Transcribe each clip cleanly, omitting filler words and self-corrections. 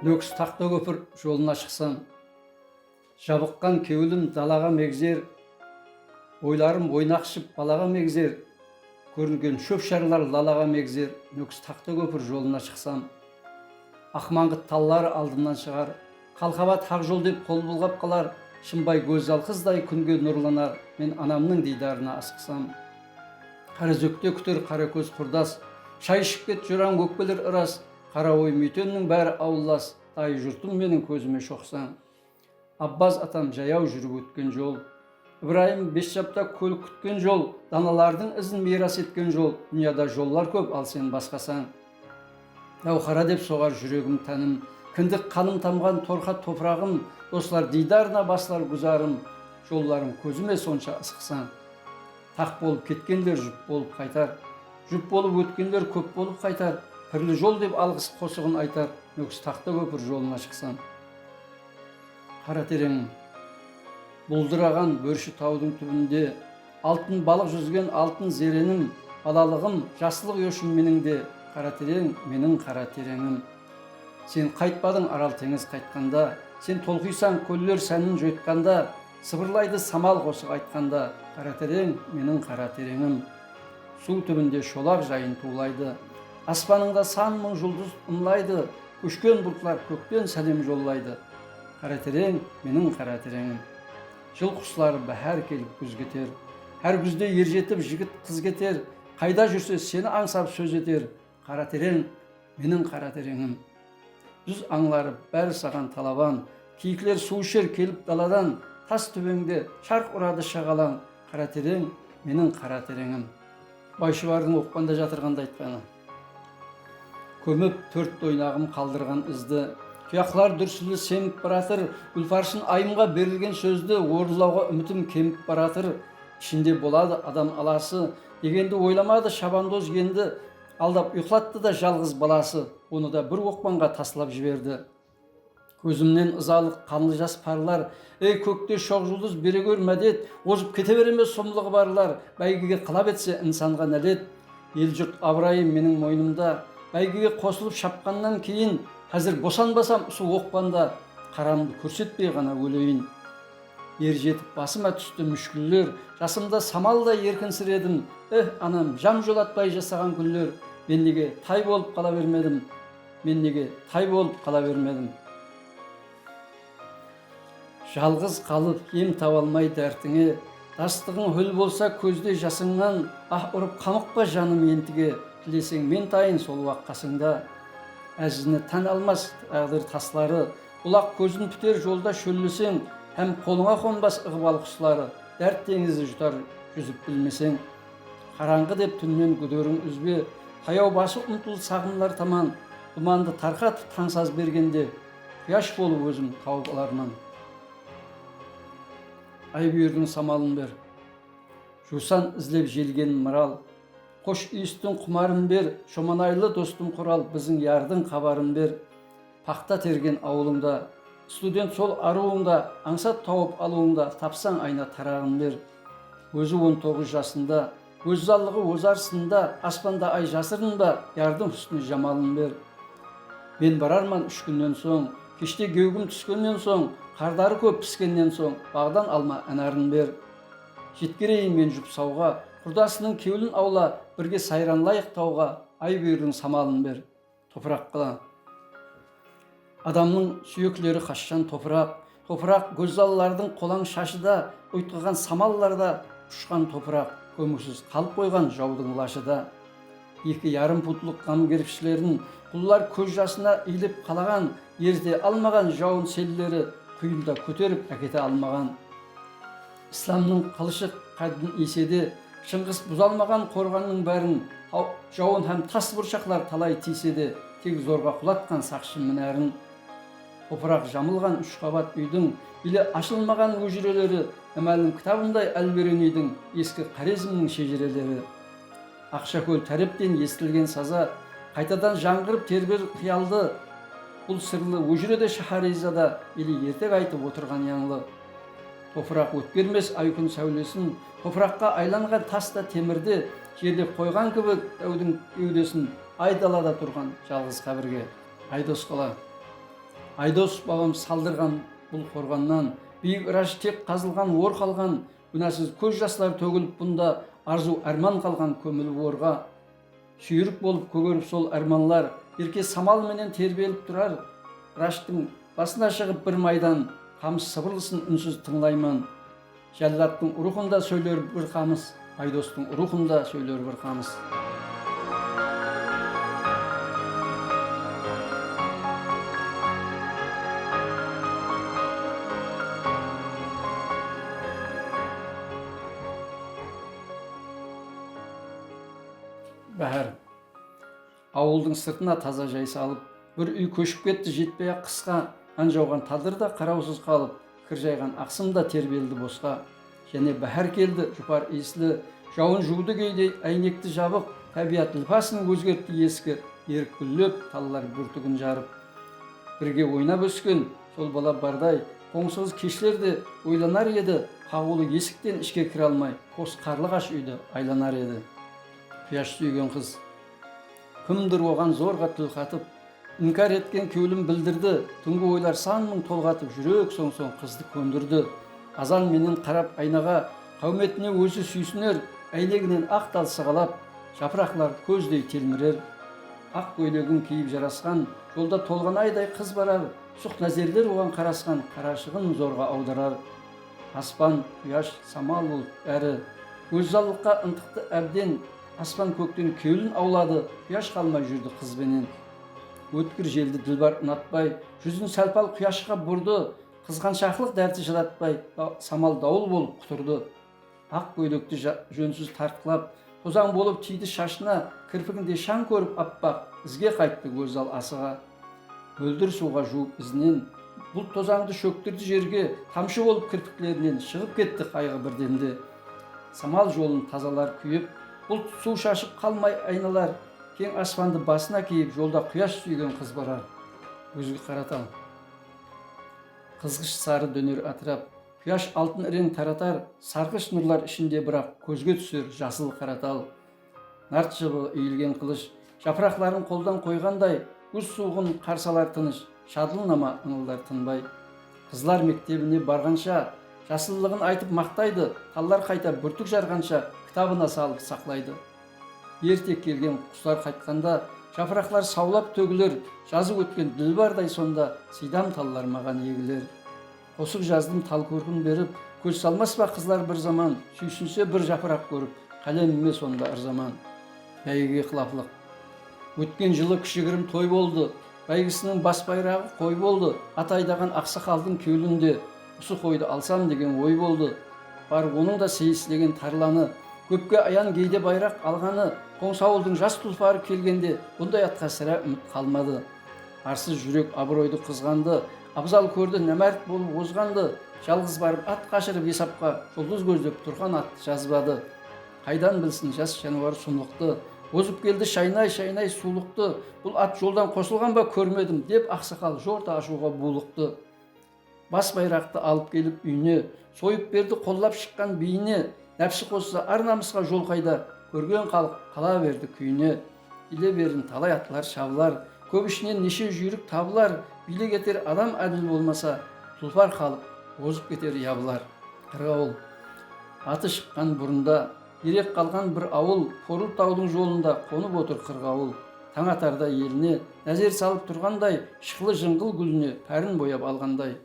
Нөкс тақта көпір жолына шықсам, жабыққан кеуілім далаға мегзер, ойларым ойнақшып балаға мегзер, көрінген шөп шарлар лалаға мегзер. Нөкс тақта көпір жолына шықсам, ақмаңғыт таллар алдымнан шығар, қалқабат ақ жол деп қол бұлғап қалар, шымбай көз алқыздай күнге нұрланар, мен анамның дидарына асықсам. Қаразөкте күтер қара көз құрдас, шай ішіп кет жұран көкпелер ырас, қара ой мүйтеннің бәрі ауыллас, тай жұртым менің көзіме шоқсаң. Аббас атам жаяу жүріп өткен жол, Ибраим бес жапта көлік күткен жол, даналардың ізін мирас еткен жол, дүнияда жоллар көп, ал сен басқасаң. Дауқара деп соғар жүрегім тәнім, кіндік қаным тамған торқа топырағым, достар дидарына басылар гүзарым, жолларым көзіме сонша ысқысаң. Тақ болып кеткендер жұп болып қайтар, жұп болып өткендер көп болып қайтар, пірлі жол деп алғыс қосығын айтар, нөкс тақта көпір жолына шықсам. Қара терең бұлдыраған бөрші таудың түбінде, алтын балық жүзген алтын зеренім, балалығым жасылық өшім менің де, қара терең менің қара тереңім. Сен қайтпадың арал теңіз қайтқанда, сен толқисаң көллер сәнін жөйтканда, сыбырлайды самал қосық айтқанда, қара терең менің қара тереңім. Су түбінде шолақ жайын тулайды, аспаныңда сан мың жұлдыз ымлайды, көшкен бұлтлар көктен сәлем жоллайды, қара терең менің қара тереңім. Жыл құслары бәһәр келіп күз кетер, әр күзде ер жетіп жігіт қыз кетер, қайда жүрсе сені аңсап сөз етер, қара терең менің қара тереңім. Жүз аңлары бәрі саған талабан, киікілер су ішер келіп даладан, тас түбеңде шарқ ұрады шағалаң, қара терең менің қара тереңім. Байшыбардың оқпанда жатырғанда айтқаны. Көміп төрт ойнағым қалдырған ізді, тұяқлар дүрсілі семіп баратыр, гүлфаршын айымға берілген сөзді орындауға үмітім кеміп баратыр. Ішінде болады адам аласы, дегенді ойламады шабандоз енді, алдап ұйқылатты да жалғыз баласы, оны да бір оқпанға таслап жіберді. Көзімнен ызалық қанлы жас парлар, ей көкте шоқ жұлдыз бере көр мәдет, озып кете береме сұмлығы барлар, бәйгеге қалап етсе инсанға нәлет. Ел жұрт абырайым менің мойнымда, бәйгеге қосылып шапқаннан кейін, қазір босанбасам су оқпанда, қарамды көрсетпей ғана өлейін. Ер жетіп басыма түсті мүшкіллер, жасымда самалда еркінсіредім, анам жам жолатпай жасаған күллер, мен неге тай болып қала бермедім, мен неге тай болып қала бермедім. Жалғыз қалып ем таба алмай дәртіңе, дастығың хөл болса көзде жасыңнан, ұрып қамықпа жаным ентіге, тілесең мен тайын сол уақ қасыңда. Әзіне тән алмас тағдыр таслары, бұлақ көзін пітер жолда шөллесең, һәм қолыңа қонбас ығбал құслары, дәрт теңізі жұтар жүзіп білмесең. Қараңғы деп түннен күдерің үзбе, таяу басы ұмтыл сағынлар таман, думанды тарқатып таңсаз бергенде, құяш болып өзім тауып аларман. Ай бүйірдің самалын бер, жусан ізлеп желген мырал, қош үйістің құмарын бер, шоманайлы достым құрал, біздің ярдың қабарын бер. Пақта терген ауылыңда, студент сол аруыңда, аңсат тауып алуыңда, тапсаң айна тарағын бер. Өзі 19 жасында, өз заллығы озарсында, аспанда ай жасырында, ярдың үстіне жамалын бер. Мен барарман 3 күннен соң, кеште геугім түскеннен соң, қардары көп піскеннен соң, бағдан алма әнарын бер. Жеткерейін мен жұп сауға, құрдасының кеуілін аула, бірге сайранлайық тауға, ай бүйірдің самалын бер. Топырақ қыла. Адамның сүйеклері қашшан топырақ, топырақ көзаллардың қолаң шашыда, ұйтқыған самалларда, ұшқан топырақ, көмусіз қалып қойған жаудың лашыда. 2,5 пұтлық қам керіпшілерін, құллар көз жасына иіліп қалаған, ерте алмаған жауын селлері, құйында көтеріп әкете алмаған. Исламның қылышы қадын еседе, шыңғыс бұзалмаған қорғанның бәрін, жауын һәм тас бұршақлар талай тиседе, тек зорға құлатқан сақшы мінәрін. Топырақ жамылған 3 қабат үйдің, біле ашылмаған өжірелері, әмәлім кітабындай әлберен үйдің, ескі қарезімнің шежірелері. Ақшакөл тәрептен естілген саза, қайтадан жаңғырып тербер қиялды, бұл сырлы өжіреде шахаризада, елі ертек айтып отырған яңлы. Топырақ өткермес айкүн сәулесін, топыраққа айланған таста темірде, жерде қойған кібі дәудің еудесін, ай далада тұрған жалғыз қабірге. Айдос қала. Айдос бабам салдырған бұл қорғаннан, биік ыраш тек қазылған ор қалған, күнәсіз көз жаслар төгіліп бұнда, арзу арман қалған көміліп орға. Сүйірік болып көгеріп сол арманлар, ерке самал менен тербеліп тұрар. Ыраштың басына шығып бір майдан, қамыс сыбырлысын үнсіз тыңлайман. Жәллаттың рухында сөйлер бір қамыс, Айдостың рухында сөйлер бір қамыс. Бәһәр ауылдың сыртына таза жай салып, бір үй көшіп кетті жетпей ақ қысқа, ан жауған тадырда қараусыз қалып, кір жайған ақсым да тербелді босқа. Және бәһәр келді жұпар иіслі, жауын жуды кейде әйнекті жабық, табиат лыпасын өзгертті ескі, ерік гүллеп таллар бүртігін жарып. Бірге ойнап өскен сол бала бардай, қоңсыз кешілерде ойланар еді, қағулы есіктен ішке кіре алмай, қос қарлығаш үйді айланар еді. Құяш сүйген қыз кімдір оған зорға тіл қатып, инкар еткен кеулім білдірді, түнгі ойлар сан мың толғатып, жүрек соң қызды көндірді. Азан менен қарап айнаға, қауметіне өзі сүйсінер, әйнегінен ақ тал сығалап, жапырақлар көздей телмірер. Ақ көйлегін киіп жарасқан, жолда толған айдай қыз барар, сұқ нәзерлер оған қарасқан, қарашығын зорға аударар. Аспан, құяш, самал болып әрі, көзжалдыққа ынтықты әбден, аспан көктен кеулін аулады, құяш қалмай жүрді қызбенен. Өткір желді ділбар ұнатпай, жүзін сәлпал құяшқа бұрды, қызғаншақлық дәрті жылатпай, самал дауыл болып құтырды. Ақ көйлекті жөнсіз тартқылап, тозаң болып тиді шашына, кірпігінде шаң көріп аппақ, ізге қайтты көзал асыға. Мөлдір суға жуып ізінен, бұл тозаңды шөктірді жерге, тамшы болып кірпіклерінен шығып кетті қайғы бірденде. Самал жолын тазалар күйіп, бұлт су шашып қалмай айналар, кең аспанды басына киіп, жолда құяш сүйген қыз барар. Көзге қаратал қызғыш сары дөнер атырап, құяш алтын ірең таратар, сарғыш нұрлар ішінде бірақ көзге түсер жасыл қаратал. Нарт жыбы үйілген қылыш, жапырақларын қолдан қойғандай, күз суығын қарсалар тыныш, шадылнама ыңылдар тынбай. Қызлар мектебіне барғанша, жасыллығын айтып мақтайды, таллар қайта бүртік жарғанша, кітабына салып сақлайды. Ерте келген құстар қайтқанда, жапырақлар саулап төгілер, жазы өткен ділбардай сонда, сидам таллар маған егілер. Қосық жаздым тал көркін беріп, көз салмас па қызлар бір заман, сүйсінсе бір жапырақ көріп, қалеміме сонда ырзаман. Бәйгеге қылапылық. Өткен жылы кішігірім той болды, бәйгісінің бас байрағы қой болды, ат айдаған ақсақалдың кеулінде, осы қойды алсам деген ой болды. Бар оның да сейіслеген тарланы, көпке аян кейде байрақ алғаны, Қоңсауылдың жас тұлпары келгенде, бұндай атқа сірә үміт қалмады. Арсыз жүрек абыройды қызғанды, абзал көрді нәмәрт болып озғанды, жалғыз барып ат қашырып есапқа, жұлдыз көздеп тұрған атты жазбады. Қайдан білсін жас жануар сұмлықты, озып келді шайнай сулықты, бұл ат жолдан қосылған ба көрмедім, деп ақсақал жорта ашуға булықты. Бас байрақты алып келіп үйіне, сойып берді қоллап шыққан бейіне, нәпсі қосса ар намысқа жол қайда, көрген халық қала берді күйіне. Биле берін талай атлар шабылар, көп ішінен неше жүйрік табылар, биле кетер адам әділ болмаса, тұлпар халық озып кетер ябылар. Қырғауыл аты шыққан бұрында, ерек қалған бір ауыл, Қорыл таудың жолында қонып отыр қырғауыл. Таң атарда еліне нәзер салып тұрғандай, шықлы жыңғыл гүліне пәрін бояп алғандай.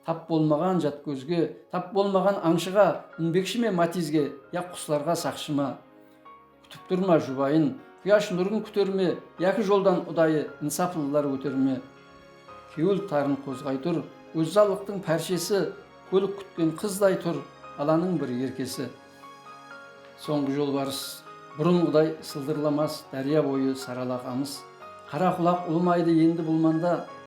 Тап болмаған жат көзге, тап болмаған аңшыға, үнбекші ме матизге, я құсларға сақшыма. Күтіп тұрма жұбайын, құяш нұрын күтерме, яки жолдан ұдайы инсафлылар өтерме. Кеуіл тарын қозғай тұр, өззалықтың пәршесі, көлік күткен қыздай тұр, аланың бір еркесі. Соңғы жолбарыс бұрынғыдай сылдырламас, дәрия бойы саралағамыз. Қара құлақ ұлымайды енді бұл манда,